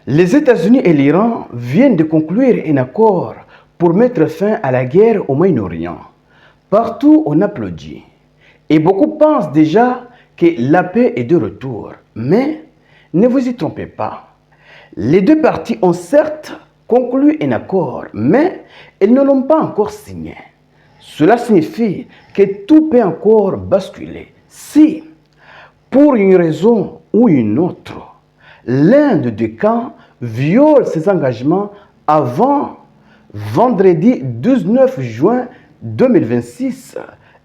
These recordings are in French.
Les États-Unis et l'Iran viennent de conclure un accord pour mettre fin à la guerre au Moyen-Orient. Partout, on applaudit. Et beaucoup pensent déjà que la paix est de retour. Mais ne vous y trompez pas. Les deux parties ont certes conclu un accord, mais elles ne l'ont pas encore signé. Cela signifie que tout peut encore basculer. Si, pour une raison ou une autre, l'un des deux camps viole ses engagements avant vendredi 19 juin 2026,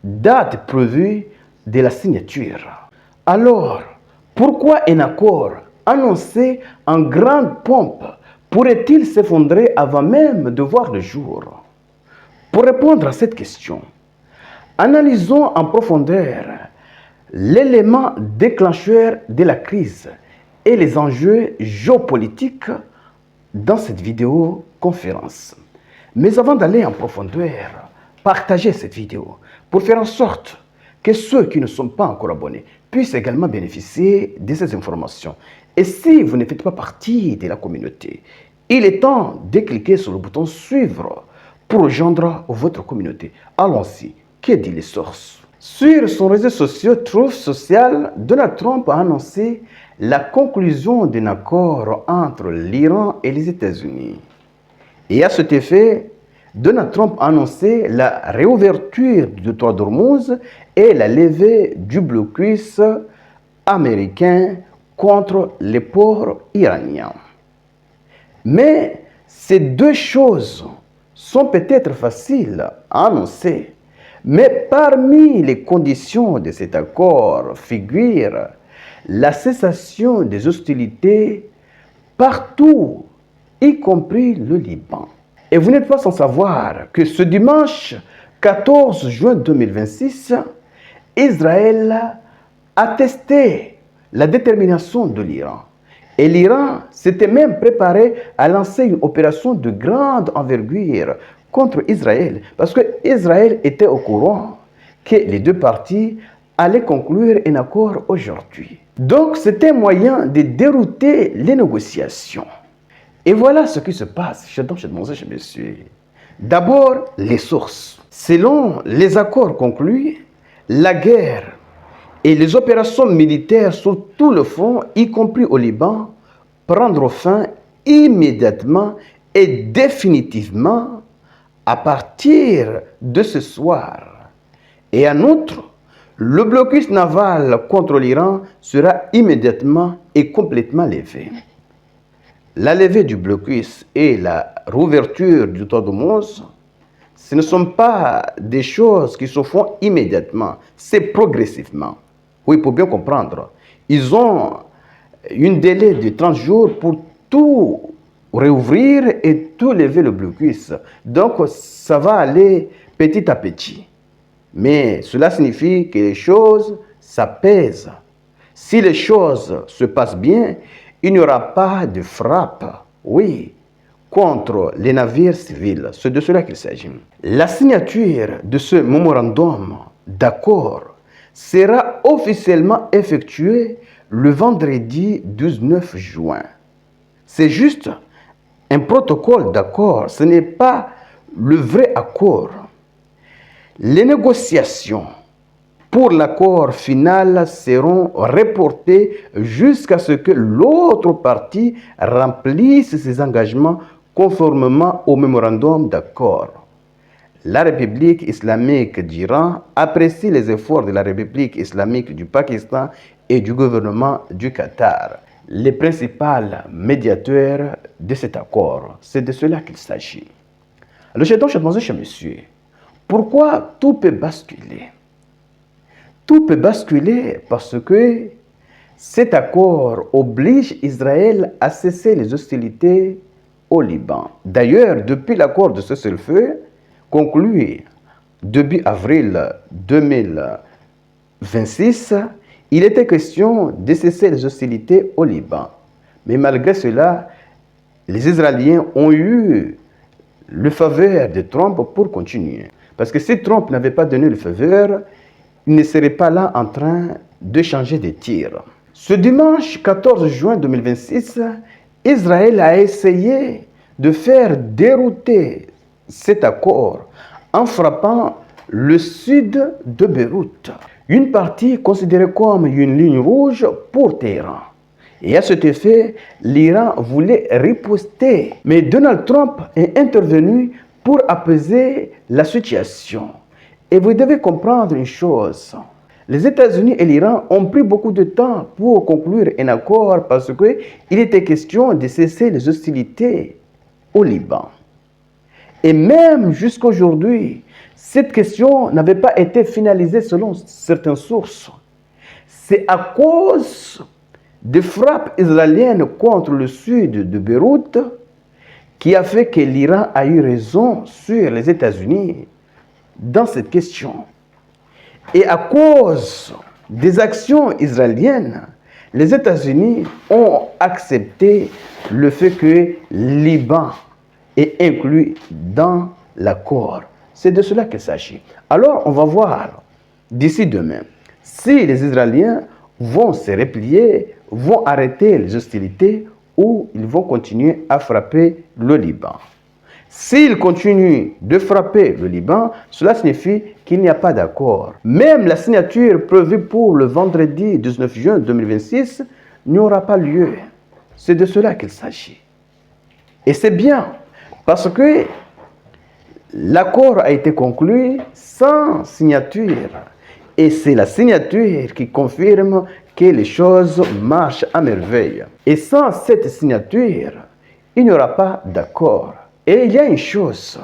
date prévue de la signature. Alors, pourquoi un accord annoncé en grande pompe pourrait-il s'effondrer avant même de voir le jour? Pour répondre à cette question, analysons en profondeur l'élément déclencheur de la crise et les enjeux géopolitiques dans cette vidéoconférence. Mais avant d'aller en profondeur, partagez cette vidéo pour faire en sorte que ceux qui ne sont pas encore abonnés puissent également bénéficier de ces informations. Et si vous ne faites pas partie de la communauté, il est temps de cliquer sur le bouton suivre pour rejoindre votre communauté. Allons-y, que dit les sources? Sur son réseau social Truth Social, Donald Trump a annoncé la conclusion d'un accord entre l'Iran et les États-Unis. Et à cet effet, Donald Trump a annoncé la réouverture du détroit d'Ormuz et la levée du blocus américain contre les ports iraniens. Mais ces deux choses sont peut-être faciles à annoncer, mais parmi les conditions de cet accord figure la cessation des hostilités partout, y compris le Liban. Et vous n'êtes pas sans savoir que ce dimanche 14 juin 2026, Israël a testé la détermination de l'Iran. Et l'Iran s'était même préparé à lancer une opération de grande envergure contre Israël, parce que Israël était au courant que les deux parties allaient conclure un accord aujourd'hui. Donc c'était un moyen de dérouter les négociations. Et voilà ce qui se passe chez messieurs. D'abord, les sources. Selon les accords conclus, la guerre et les opérations militaires sur tout le front, y compris au Liban, prendront fin immédiatement et définitivement à partir de ce soir. Et en outre, le blocus naval contre l'Iran sera immédiatement et complètement levé. La levée du blocus et la rouverture du détroit d'Ormuz, ce ne sont pas des choses qui se font immédiatement, c'est progressivement. Oui, pour bien comprendre, ils ont un délai de 30 jours pour tout réouvrir et tout lever le blocus. Donc, ça va aller petit à petit. Mais cela signifie que les choses s'apaisent. Si les choses se passent bien, il n'y aura pas de frappe, oui, contre les navires civils. C'est de cela qu'il s'agit. La signature de ce mémorandum d'accord sera officiellement effectuée le vendredi 19 juin. C'est juste un protocole d'accord, ce n'est pas le vrai accord. Les négociations pour l'accord final seront reportées jusqu'à ce que l'autre partie remplisse ses engagements conformément au mémorandum d'accord. La République islamique d'Iran apprécie les efforts de la République islamique du Pakistan et du gouvernement du Qatar, les principaux médiateurs de cet accord. C'est de cela qu'il s'agit. Alors, chers messieurs, pourquoi tout peut basculer? Tout peut basculer parce que cet accord oblige Israël à cesser les hostilités au Liban. D'ailleurs, depuis l'accord de cessez-le-feu conclu début avril 2026, il était question de cesser les hostilités au Liban. Mais malgré cela, les Israéliens ont eu le faveur de Trump pour continuer. Parce que si Trump n'avait pas donné le faveur, il ne serait pas là en train de changer de tir. Ce dimanche 14 juin 2026, Israël a essayé de faire dérouter cet accord en frappant le sud de Beyrouth, une partie considérée comme une ligne rouge pour Téhéran. Et à cet effet, l'Iran voulait riposter. Mais Donald Trump est intervenu pour apaiser la situation. Et vous devez comprendre une chose. Les États-Unis et l'Iran ont pris beaucoup de temps pour conclure un accord parce qu'il était question de cesser les hostilités au Liban. Et même jusqu'à aujourd'hui, cette question n'avait pas été finalisée selon certaines sources. C'est à cause des frappes israéliennes contre le sud de Beyrouth qui a fait que l'Iran a eu raison sur les États-Unis dans cette question. Et à cause des actions israéliennes, les États-Unis ont accepté le fait que le Liban est inclus dans l'accord. C'est de cela qu'il s'agit. Alors, on va voir d'ici demain si les Israéliens vont se replier, vont arrêter les hostilités ou ils vont continuer à frapper le Liban. S'ils continuent de frapper le Liban, cela signifie qu'il n'y a pas d'accord. Même la signature prévue pour le vendredi 19 juin 2026 n'aura pas lieu. C'est de cela qu'il s'agit. Et c'est bien, parce que l'accord a été conclu sans signature. Et c'est la signature qui confirme que les choses marchent à merveille. Et sans cette signature, il n'y aura pas d'accord. Et il y a une chose,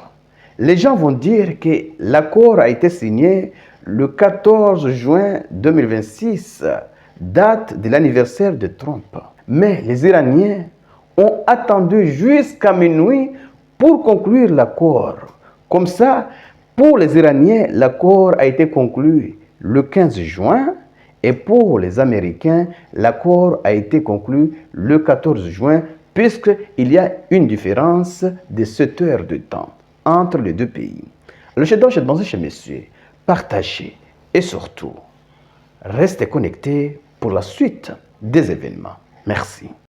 les gens vont dire que l'accord a été signé le 14 juin 2026, date de l'anniversaire de Trump. Mais les Iraniens ont attendu jusqu'à minuit pour conclure l'accord. Comme ça, pour les Iraniens, l'accord a été conclu le 15 juin et pour les Américains, l'accord a été conclu le 14 juin puisqu'il y a une différence de 7 heures de temps entre les deux pays. Alors, je dois demander chez messieurs, partagez et surtout, restez connectés pour la suite des événements. Merci.